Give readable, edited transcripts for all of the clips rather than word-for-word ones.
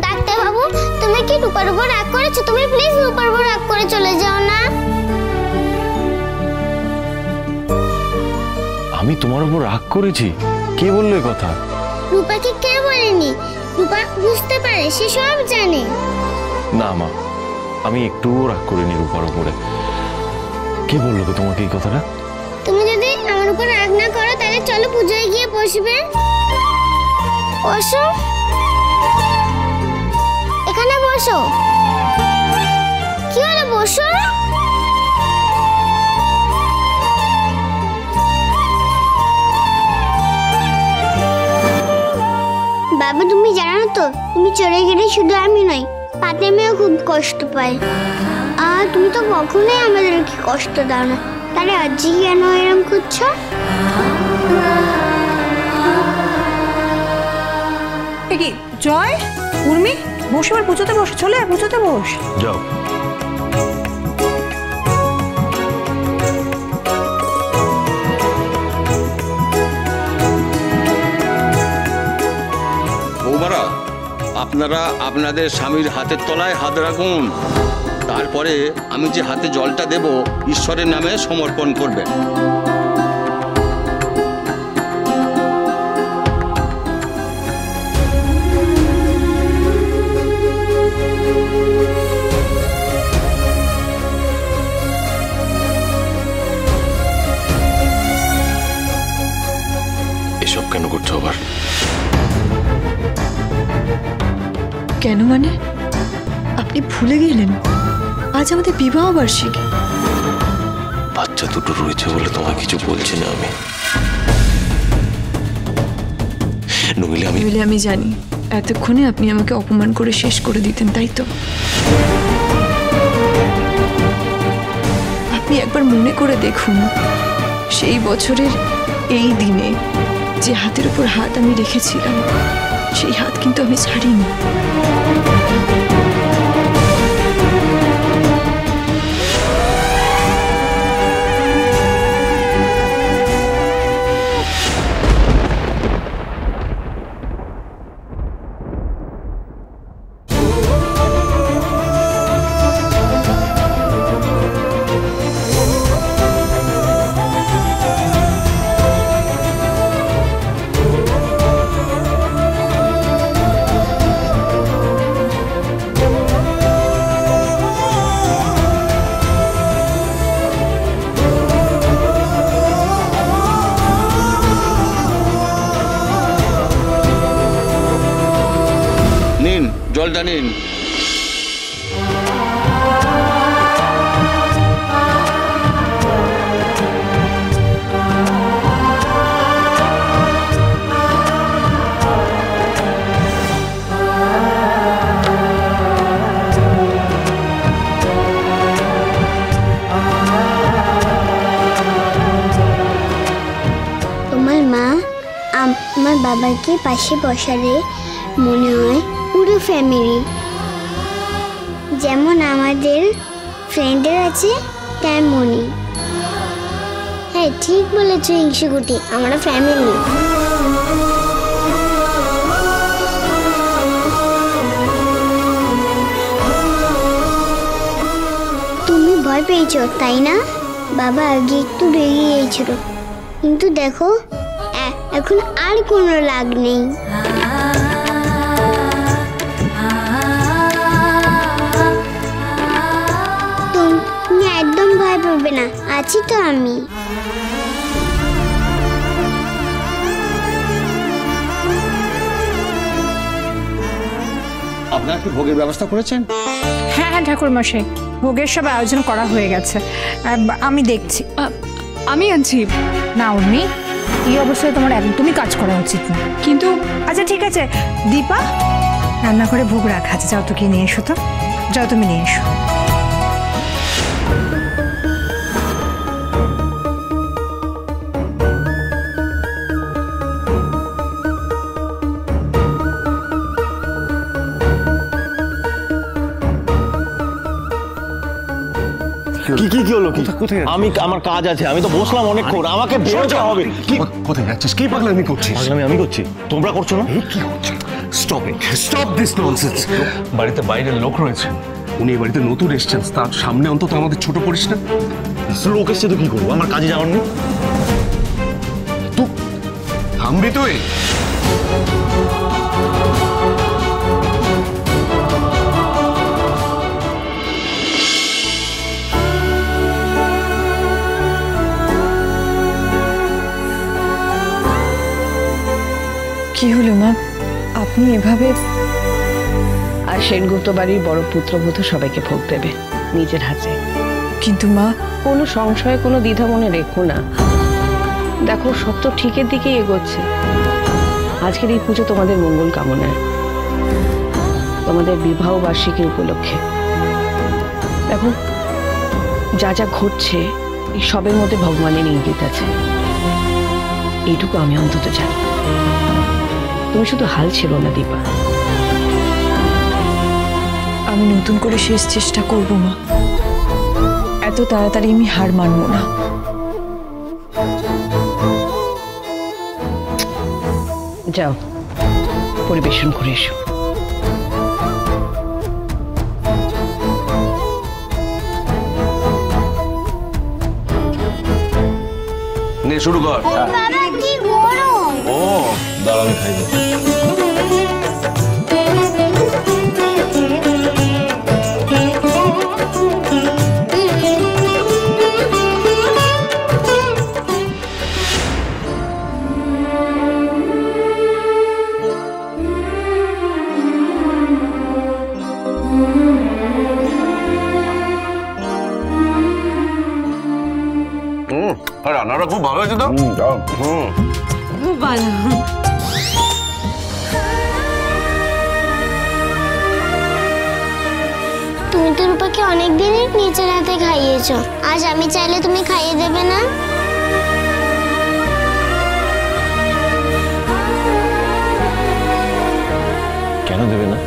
Doctor বাবু, তুমি কি রূপার উপর রাগ করেছো? তুমি প্লিজ রূপার উপর রাগ করে চলে যাও না। আমি তোমার উপর রাগ করেছি? কে বললো এই কথা? রূপাকে কে বলেনি? রূপা বুঝতে পারে, সে সব জানে। না মা, আমি একটুও রাগ করিনি রূপার উপরে। কে বললো গো তোমাকে এই কথাটা? তুমি যদি আমার উপর রাগ না করো তাহলে চলো পূজায় গিয়ে বসবে। বসো, এখানে বসো। কি হলো, বসো। বাবা তুমি জানো তো, তুমি চলে গেলে শুধু আমি নয়, পাতে মেয়েও খুব কষ্ট পায়। আর তুমি তো কখনোই আমাদেরকে কষ্ট দাও না, তাহলে আজ কেন এরকম করছো? কি জয়, উর্মি, বসে আর পুজোতে বস, চলে পুজোতে বস। যাও। বৌমারা, আপনারা আপনাদের স্বামীর হাতের তলায় হাত রাখুন। তারপরে আমি যে হাতে জলটা দেব ঈশ্বরের নামে সমর্পণ করবেন। এসব কেন করছো আবার? কেন মানে? আপনি ভুলে গেলেন আজ আমাদের বিবাহ বার্ষিকী। বাচ্চা দুটো রয়েছে বলে তোমায় কিছু বলছি না আমি। নইলে আমি জানি এতক্ষণে আপনি আমাকে অপমান করে শেষ করে দিতেন, তাই তো? আপনি একবার মনে করে দেখুন, সেই বছরের এই দিনে যে হাতের উপর হাত আমি রেখেছিলাম, সেই হাত কিন্তু আমি ছাড়িনি। নিন, জলটা নিন। তোমার মা আমার বাবাকে পাশে বসালে মনে হয় পুরো ফ্যামিলি। যেমন আমাদের ফ্রেন্ডের আছে তেমনই। হ্যাঁ ঠিক বলেছো হিংসুকুটি, আমরা ফ্যামিলি। তুমি ভয় পেয়েছো তাই না? বাবা আগে একটু রেগে গিয়েছিল, কিন্তু দেখো এখন আর কোনো রাগ নেই। তুমি একদম ভয় পাবে না, আছি তো আমি। আপনারা কি ভোগের ব্যবস্থা করেছেন? হ্যাঁ হ্যাঁ ঠাকুর মশাই, ভোগের সব আয়োজন করা হয়ে গেছে, আমি দেখছি। আমি আনছি না উর্মি, এই অবস্থায় তোমার একদমই কাজ করা উচিত না। কিন্তু আচ্ছা ঠিক আছে দীপা, রান্নাঘরে ভোগ রাখা আছে, যাও তো কি নিয়ে এসো তো, যাও তুমি নিয়ে এসো। কি হলো? কোথায়? আমি আমার কাজ আছে, আমি তো বসলাম অনেকক্ষণ, আমাকে বেরোতে হবে। কোথায় যাচ্ছিস? কি পাগলামি করছিস? পাগলামি আমি করছি, তোমরা করছো না? কি করছিস? Stop this nonsense. বাড়িতে বাইরের লোক রয়েছে, উনি এই বাড়িতে নতুন এসেছেন, তার সামনে অন্তত আমাদের ছোট করিস না। লোক এসছে তো কি করবো, আমার কাজে যাওয়ার নেই। তুই থামবি তুই? কি হলো মা, আপনি এভাবে? আর সেনগুপ্ত বাড়ির বড় পুত্রবধূ সবাইকে ভোগ দেবে নিজের হাতে। কিন্তু মা, কোনো সংশয়ে কোনো দ্বিধা মনে রেখো না। দেখো, সব তো ঠিকের দিকেই এগোচ্ছে। আজকের এই পুজো তোমাদের মঙ্গল কামনায়, তোমাদের বিবাহ বার্ষিকীর উপলক্ষে। দেখো, যা যা ঘটছে এই সবের মধ্যে ভগবানের ইঙ্গিত আছে, এইটুকু আমি অন্তত জানি। তুমি শুধু হাল ছিল না দীপা। আমি নতুন করে শেষ চেষ্টা করব মা, এত তাড়াতাড়ি আমি হার মানব না। যাও, পরিবেশন করে এসো। নে শুরু কর। বাবা কি গরম! ও দাঁড়া, আমি খাইব। রান্নাটা খুব ভালো হয়েছে তো। খুব ভালো। তুমি তো রূপাকে অনেকদিনই নিজের হাতে খাইয়েছো, আজ আমি চাইলে তুমি খাইয়ে দেবে না? কেন দেবে না?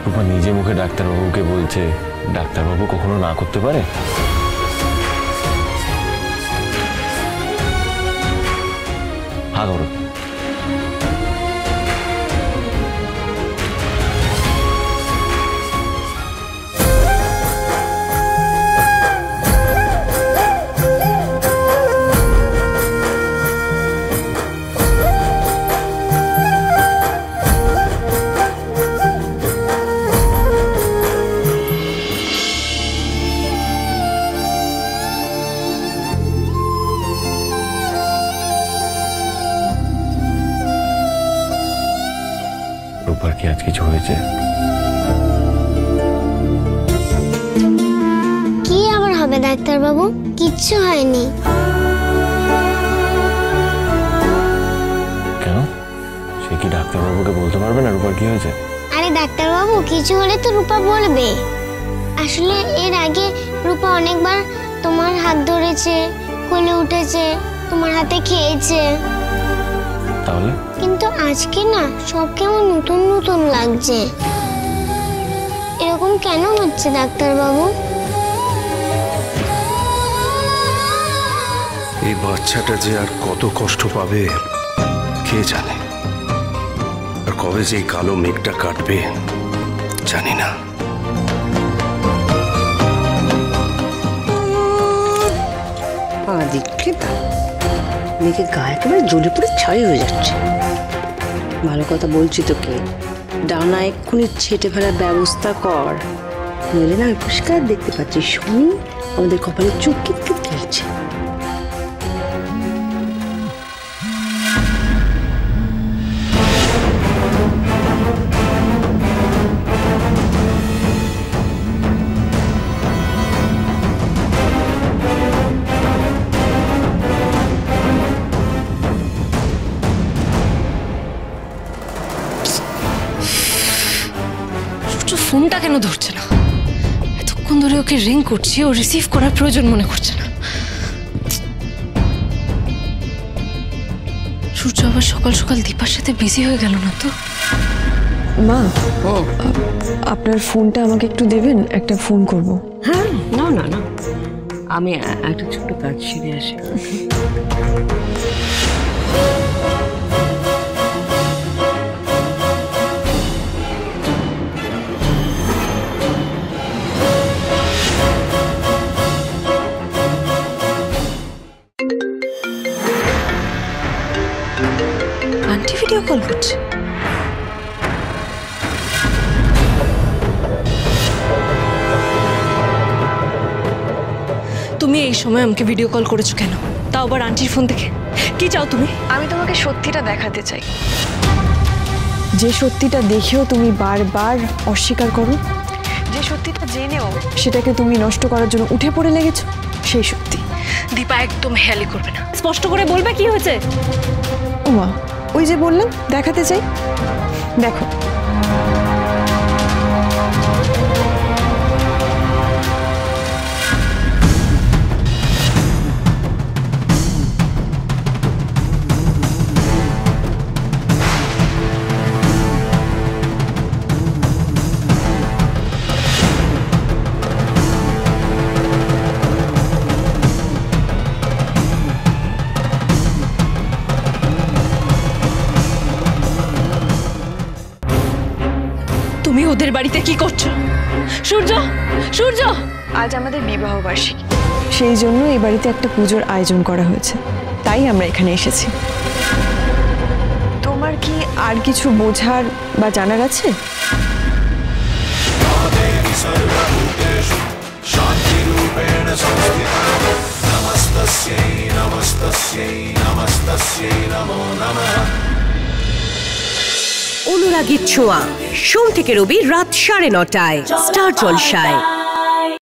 রূপা নিজে মুখে ডাক্তারবাবুকে বলছে, ডাক্তারবাবু কখনো না করতে পারে? হা করো। রূপার কি আজ কিছু হয়েছে? কি আবার হবে ডাক্তারবাবু? কিচ্ছু হয়নি। কেন? সে কি ডাক্তারবাবুকে বলতে পারবে না রূপার কি হয়েছে? আরে ডাক্তারবাবু, কিছু হলে তো রূপা বলবে। আসলে এর আগে রূপা অনেকবার তোমার হাত ধরেছে, কোলে উঠেছে, তোমার হাতে খেয়েছে। তাহলে? কিন্তু আজকে না সব কেমন নতুন নতুন লাগছে। এরকম কেন হচ্ছে ডাক্তারবাবু? এই বাচ্চাটা যে আর কত কষ্ট পাবে কে জানে, আর কবে যে এই কালো মেঘটা কাটবে জানি না। দীক্ষিতা, মেয়েকে গা একেবারে জ্বলে পুরো ছাই হয়ে যাচ্ছে। ভালো কথা বলছি তোকে, ডানা এক্ষুনি ছেটে ফেলার ব্যবস্থা কর, নইলে না আমি পরিষ্কার দেখতে পাচ্ছি শনি আমাদের কপালে চোখ কিটকিট খেলছে। ফোনটা কেন ধরছে না? এতক্ষণ ধরে ওকে রিং করছি, ও রিসিভ করার প্রয়োজন মনে করছে না। সূর্য আবার সকাল সকাল দীপার সাথে বিজি হয়ে গেল না তো? মা, আপনার ফোনটা আমাকে একটু দেবেন, একটা ফোন করব। হ্যাঁ, না না না, আমি একটা ছোট কাজ সেরে আসি। এই সময় আমাকে ভিডিও কল করেছো কেন? তাও আবার আন্টির ফোন থেকে। কি চাও তুমি? আমি তোমাকে সত্যিটা দেখাতে চাই, যে সত্যিটা দেখেও তুমি বারবার অস্বীকার করো, যে সত্যিটা জেনেও সেটাকে তুমি নষ্ট করার জন্য উঠে পড়ে লেগেছো, সেই সত্যি। দীপা একদম হেয়ালি করবে না, স্পষ্ট করে বলবে কি হয়েছে। ওমা, ওই যে বললাম দেখাতে চাই, দেখো। তুমি ওদের বাড়িতে কি করছো? সূর্য, সূর্য! আজ আমাদের বিবাহ বার্ষিকী, সেই জন্য এই বাড়িতে একটা পুজোর আয়োজন করা হয়েছে, তাই আমরা এখানে এসেছি। তোমার কি আর কিছু বোঝার বা জানার আছে? অনুরাগীর ছোঁয়া, সোম থেকে রবি রাত 9:30টায় স্টার জলসায়।